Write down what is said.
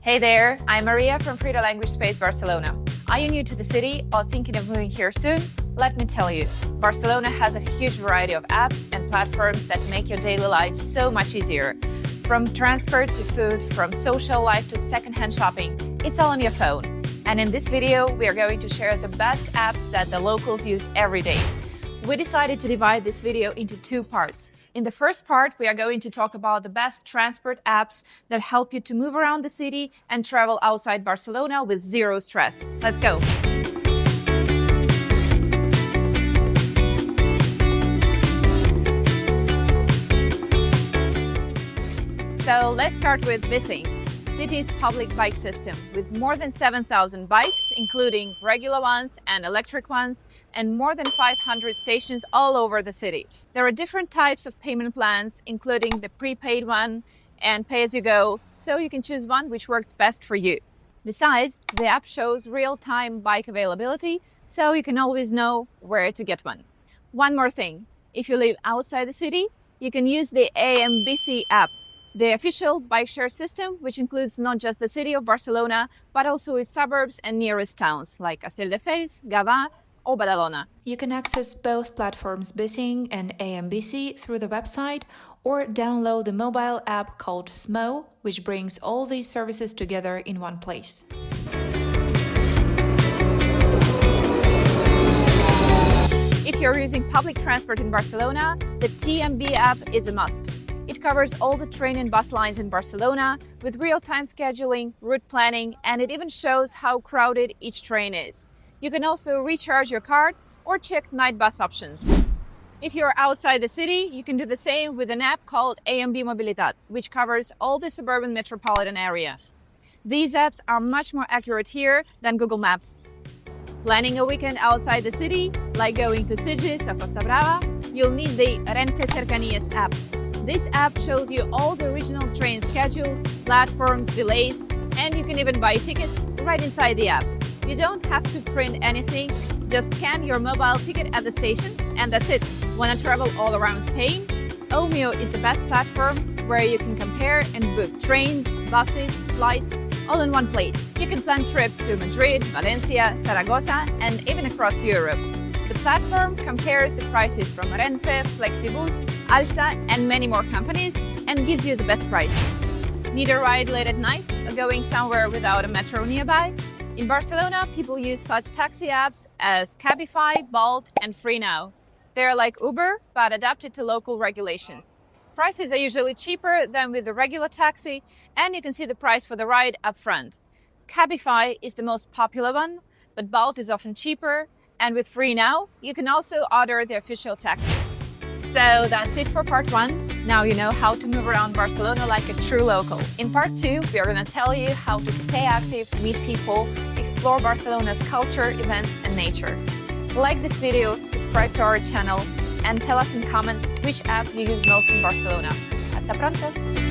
Hey there, I'm Maria from Freeda Language Space Barcelona. Are you new to the city or thinking of moving here soon? Let me tell you, Barcelona has a huge variety of apps and platforms that make your daily life so much easier. From transport to food, from social life to secondhand shopping, it's all on your phone. And in this video, we are going to share the best apps that the locals use every day. We decided to divide this video into two parts. In the first part, we are going to talk about the best transport apps that help you to move around the city and travel outside Barcelona with zero stress. Let's go. So let's start with Bicing, city's public bike system, with more than 7,000 bikes, including regular ones and electric ones, and more than 500 stations all over the city. There are different types of payment plans, including the prepaid one and pay-as-you-go, so you can choose one which works best for you. Besides, the app shows real-time bike availability, so you can always know where to get one. One more thing, if you live outside the city, you can use the AMB Bici app, the official bike share system, which includes not just the city of Barcelona, but also its suburbs and nearest towns like Castelldefels, Gavà, or Badalona. You can access both platforms Bicing and AMB Bici through the website or download the mobile app called Smo, which brings all these services together in one place. If you're using public transport in Barcelona, the TMB app is a must. It covers all the train and bus lines in Barcelona with real-time scheduling, route planning, and it even shows how crowded each train is. You can also recharge your card or check night bus options. If you're outside the city, you can do the same with an app called AMB Mobilitat, which covers all the suburban metropolitan area. These apps are much more accurate here than Google Maps. Planning a weekend outside the city, like going to Sitges or Costa Brava, you'll need the Renfe Cercanías app. This app shows you all the regional train schedules, platforms, delays, and you can even buy tickets right inside the app. You don't have to print anything, just scan your mobile ticket at the station, and that's it. Want to travel all around Spain? Omio is the best platform where you can compare and book trains, buses, flights, all in one place. You can plan trips to Madrid, Valencia, Zaragoza, and even across Europe. The platform compares the prices from Renfe, Flexibus, Alsa, and many more companies and gives you the best price. Need a ride late at night or going somewhere without a metro nearby? In Barcelona, people use such taxi apps as Cabify, Bolt, and Freeda. They're like Uber, but adapted to local regulations. Prices are usually cheaper than with the regular taxi, and you can see the price for the ride up front. Cabify is the most popular one, but Bolt is often cheaper. And with Freeda, you can also order the official taxi. So that's it for part one. Now you know how to move around Barcelona like a true local. In part two, we are going to tell you how to stay active, meet people, explore Barcelona's culture, events, and nature. Like this video, subscribe to our channel, and tell us in comments which app you use most in Barcelona. Hasta pronto!